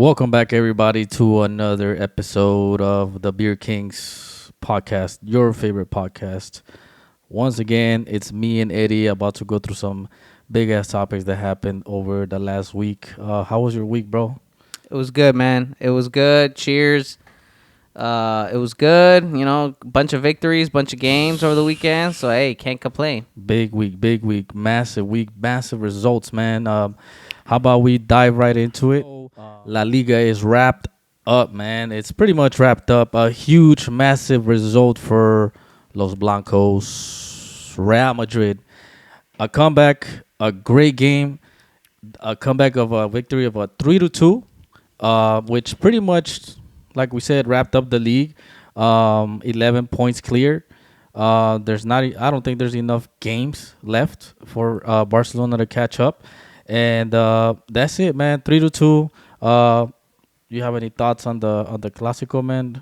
Welcome back, everybody, to another episode of the Beer Kings podcast, your favorite podcast. Once again, it's me and Eddie about to go through some big ass topics that happened over the last week. How was your week, bro? It was good, man. It was good. Cheers. It was good. You know, bunch of victories, bunch of games over the weekend. So, hey, can't complain. Big week, massive week, massive results, man. How about we dive right into it? La Liga is wrapped up, man. It's pretty much wrapped up. A huge, massive result for Los Blancos, Real Madrid. A comeback, a great game, a comeback of a victory of a 3-2, which pretty much, like we said, wrapped up the league. 11 points clear. There's not. I don't think there's enough games left for Barcelona to catch up, and that's it, man. 3-2. You have any thoughts on the Clasico, man?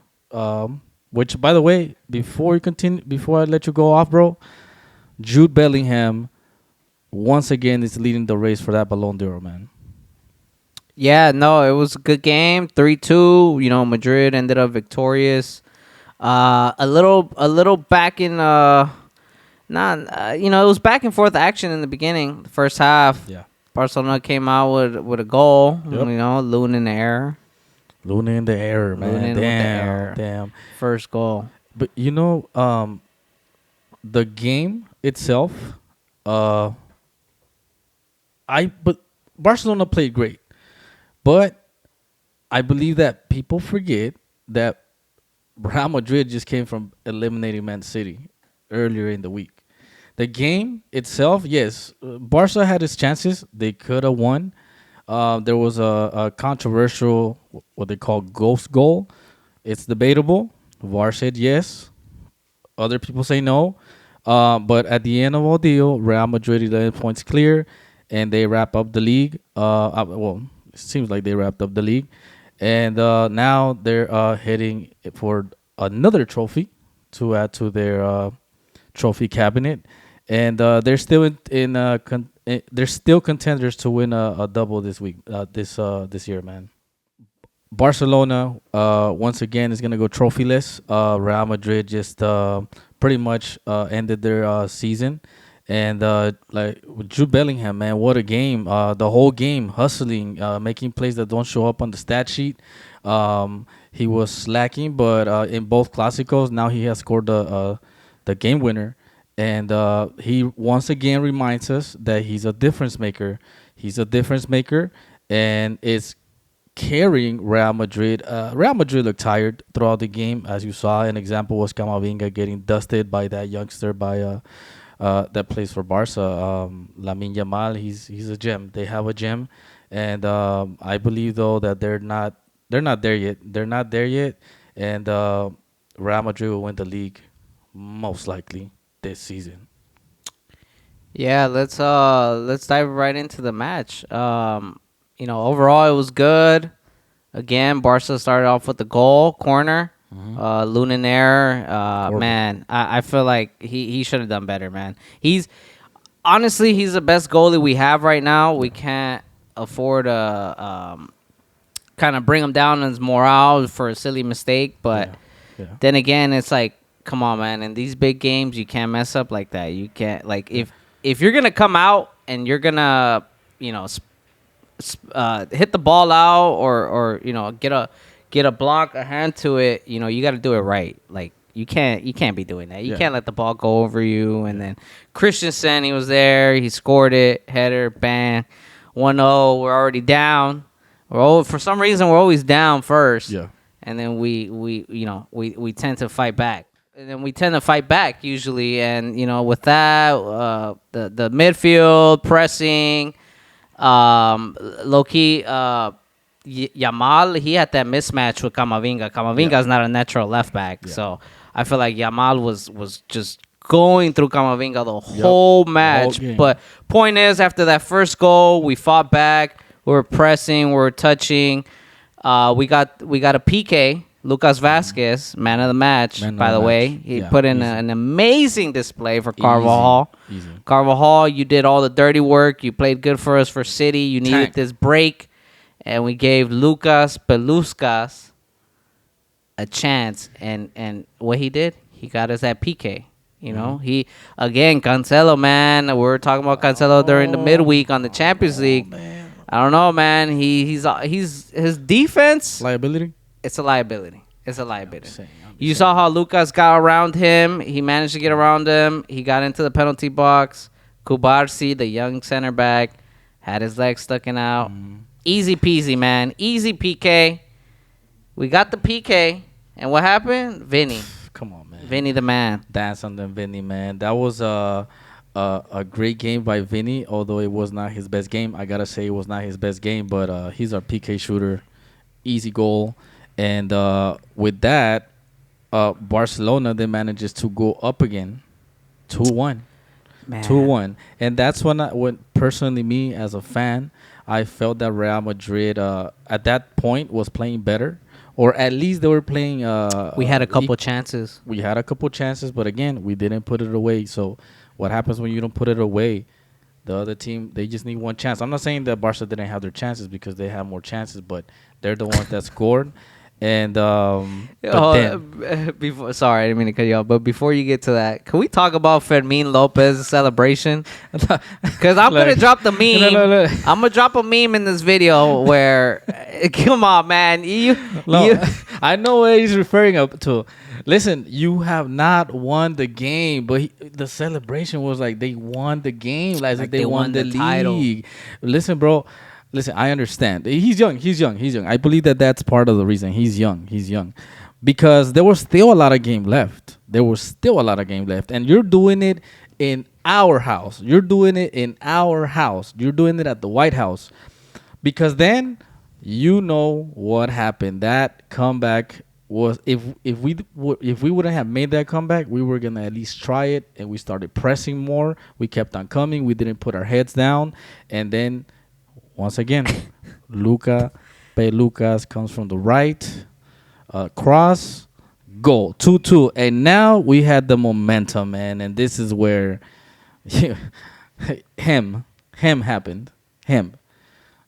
Which, by the way, before I let you go off, bro, Jude Bellingham once again is leading the race for that Ballon d'Or, man. Yeah, no, it was a good game. 3-2. You know, Madrid ended up victorious. A little back in it was back and forth action in the beginning. The first half. Yeah. Barcelona came out with a goal. Yep. You know, Luna in the air. Luna in the air, man. Luna in with the air. Damn. First goal. But the game itself, but Barcelona played great. But I believe that people forget that Real Madrid just came from eliminating Man City earlier in the week. The game itself, yes, Barca had its chances. They could have won. There was a controversial, what they call ghost goal. It's debatable. VAR said yes. Other people say no. But at the end of all deal, Real Madrid 11 points clear, and they wrap up the league. It seems like they wrapped up the league. And now they're heading for another trophy to add to their trophy cabinet. And they're still they're still contenders to win a double this week, this year, man. Barcelona once again is gonna go trophyless. Real Madrid just pretty much ended their season, and like with Jude Bellingham, man, what a game! The whole game hustling, making plays that don't show up on the stat sheet. He was slacking, but in both Clásicos now he has scored the game winner. And he once again reminds us that he's a difference maker. He's a difference maker, and it's carrying Real Madrid. Real Madrid looked tired throughout the game, as you saw. An example was Camavinga getting dusted by that youngster that plays for Barca, Lamine Yamal. He's a gem. They have a gem, and I believe though that they're not there yet. They're not there yet, and Real Madrid will win the league most likely this season. Yeah, let's dive right into the match. Overall it was good. Again, Barca started off with the goal, corner. Lunaire, man, I feel like he should have done better, man. He's the best goalie we have right now. We can't afford to kind of bring him down in his morale for a silly mistake, but then again, it's like, come on, man. In these big games, you can't mess up like that. You can't, like, if you're gonna come out and you're gonna, hit the ball out or get a block, a hand to it. You got to do it right. Like you can't be doing that. You can't let the ball go over you. And then Christensen, he was there. He scored it, header, bang, 1-0. We're already down. For some reason we're always down first. Yeah. And then we tend to fight back. And then we tend to fight back usually, and with that, the midfield pressing, low key, Yamal, he had that mismatch with Camavinga. Camavinga is not a natural left back, so I feel like Yamal was just going through Camavinga the whole match. But point is, after that first goal, we fought back. We were pressing, we were touching. We got a PK. Lucas Vasquez, man of the match, by the way. He put in an amazing display for Carvajal. Easy. Carvajal, you did all the dirty work. You played good for us for City. You needed this break. and we gave Lucas Peluskas a chance, and what he did, he got us at PK. You know, he again Cancelo, man. We were talking about Cancelo during the midweek on the Champions League. Man. I don't know, man. He's his defense. Liability? It's a liability. It's a liability. I'm You saying. saw how Lucas got around him. He managed to get around him. He got into the penalty box. Kubarsi, the young center back, had his legs sticking out. Easy peasy, man. Easy PK. We got the PK. And what happened? Vinny. Come on, man. Vinny the man. Dance on them, Vinny, man. That was a great game by Vinny, although it was not his best game. I gotta say it was not his best game, but he's our PK shooter. Easy goal. And with that, Barcelona then manages to go up again, 2-1. Man. 2-1. And that's when personally me as a fan, I felt that Real Madrid at that point was playing better, or at least they were playing. We had a couple chances. We had a couple chances, but again, we didn't put it away. So what happens when you don't put it away? The other team, they just need one chance. I'm not saying that Barca didn't have their chances because they have more chances, but they're the ones that scored. And but then, Before, sorry, I didn't mean to cut you off. But before you get to that, can we talk about Fermin Lopez's celebration? Because I'm gonna drop the meme. No. I'm gonna drop a meme in this video where, come on, man, you. I know what he's referring up to. Listen, you have not won the game, but the celebration was like they won the game, like they won the title. league. Listen, bro. Listen, I understand. He's young. I believe that that's part of the reason. He's young. Because there was still a lot of game left. And you're doing it in our house. You're doing it at the White House. Because then you know what happened. That comeback was if we wouldn't have made that comeback, we were gonna at least try it, and we started pressing more. We kept on coming. We didn't put our heads down, and then once again, Lucas comes from the right, cross, goal, 2-2, and now we had the momentum, man, and this is where him happened.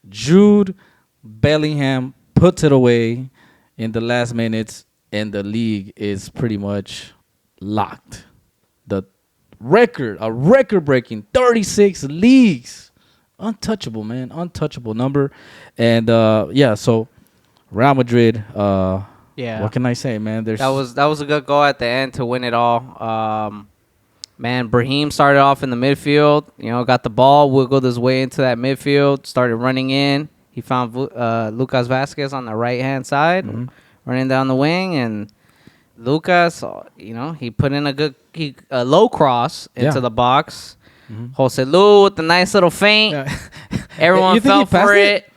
Jude Bellingham puts it away in the last minutes, and the league is pretty much locked. A record-breaking 36 leagues. Untouchable, man. Untouchable number. And so Real Madrid, what can I say, man? That was a good goal at the end to win it all. Man, Brahim started off in the midfield, got the ball, wiggled his way into that midfield, started running in. He found Lucas Vasquez on the right-hand side, running down the wing, and Lucas, he put in a low cross into the box. Jose Lu with the nice little feint. Everyone fell for it.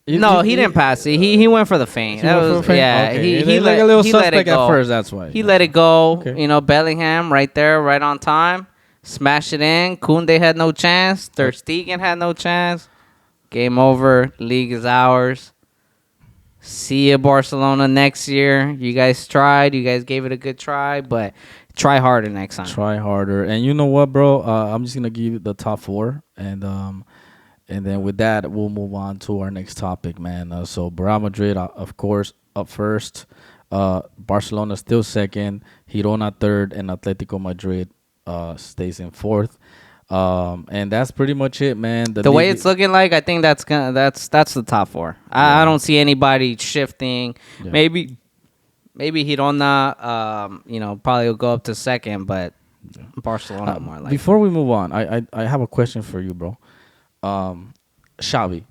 No, he didn't pass it. He went for the feint. He let it a little go. suspect at first. That's why he let it go. Okay. Bellingham right there, right on time, smashed it in. Koundé had no chance. Ter Stegen had no chance. Game over. League is ours. See you, Barcelona, next year. You guys tried. You guys gave it a good try, but try harder next time. Try harder. And you know what, bro? I'm just gonna give you the top four, and then with that, we'll move on to our next topic, man. So Real Madrid, of course, up first. Barcelona still second. Girona third, and Atletico Madrid stays in fourth. And that's pretty much it, man. The way it's looking like, I think that's the top four. I don't see anybody shifting. Yeah. Maybe Girona, probably will go up to second, but Barcelona more like. Before we move on, I have a question for you, bro. Xavi,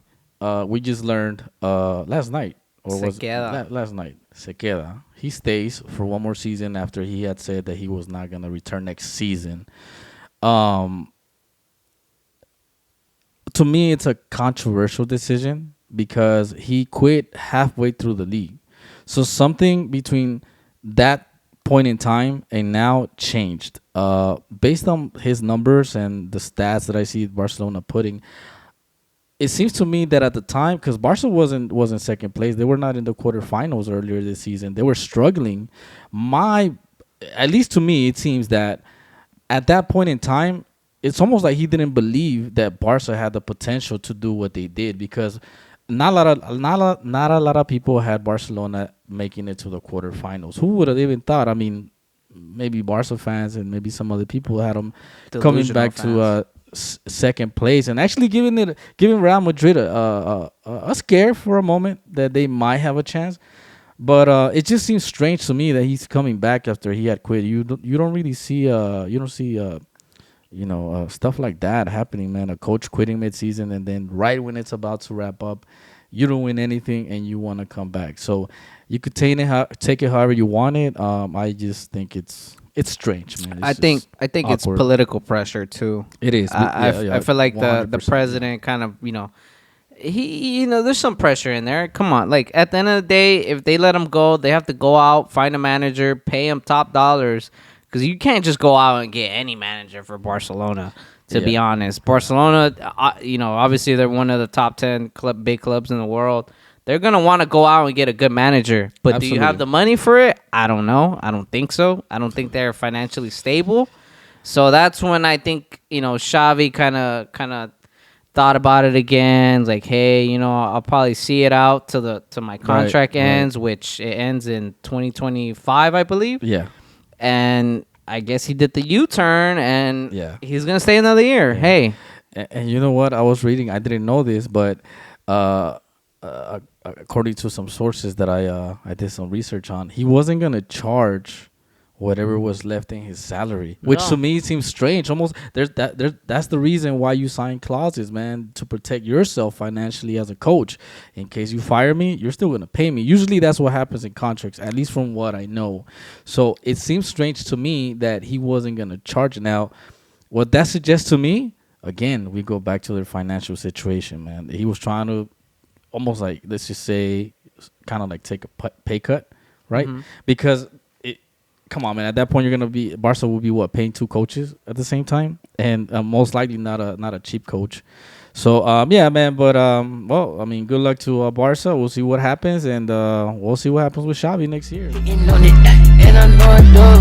we just learned last night, or was it last night? Se queda. He stays for one more season after he had said that he was not gonna return next season. To me, it's a controversial decision because he quit halfway through the league. So something between that point in time and now changed. Based on his numbers and the stats that I see Barcelona putting, it seems to me that at the time, because Barca wasn't second place, they were not in the quarterfinals earlier this season. They were struggling. At least to me, it seems that at that point in time, it's almost like he didn't believe that Barca had the potential to do what they did, because not a lot of people had Barcelona making it to the quarterfinals. Who would have even thought? I mean, maybe Barca fans and maybe some other people had them coming Delusional back to fans. second place and actually giving Real Madrid a scare for a moment that they might have a chance. But it just seems strange to me that he's coming back after he had quit. You don't really see stuff like that happening, man. A coach quitting mid-season and then right when it's about to wrap up, you don't win anything and you want to come back. So you could take it however you want it. I just think it's strange, man. I It's think just I think it's awkward. political pressure too. It is. I feel like the 100%. president kind of there's some pressure in there. Come on, like at the end of the day, if they let him go, they have to go out, find a manager, pay him top dollars, because you can't just go out and get any manager for Barcelona. To be honest, Barcelona, obviously they're one of the top 10 big clubs in the world. They're gonna want to go out and get a good manager, but do you have Absolutely. the money for it? I don't know. I don't think so. I don't think they're financially stable. So that's when I think Xavi kind of thought about it again. Like, hey, I'll probably see it out till my contract Right. ends, which it ends in 2025, I believe. Yeah. And I guess he did the U-turn, and Yeah. he's gonna stay another year. Yeah. Hey, And you know what? I was reading. I didn't know this, but according to some sources that I did some research on, he wasn't gonna charge whatever was left in his salary, which No. to me seems strange. Almost that's the reason why you sign clauses, man, to protect yourself financially as a coach. In case you fire me, you're still gonna pay me. Usually that's what happens in contracts, at least from what I know. So it seems strange to me that he wasn't gonna charge. Now, what that suggests to me, again, we go back to their financial situation, man. He was trying to almost like, let's just say, kind of like take a pay cut, right? Because come on, man. At that point, you're gonna be Barca will be what, paying two coaches at the same time, and most likely not a cheap coach. So yeah, man. But well, I mean, good luck to Barca. We'll see what happens, and we'll see what happens with Xavi next year. And I know I do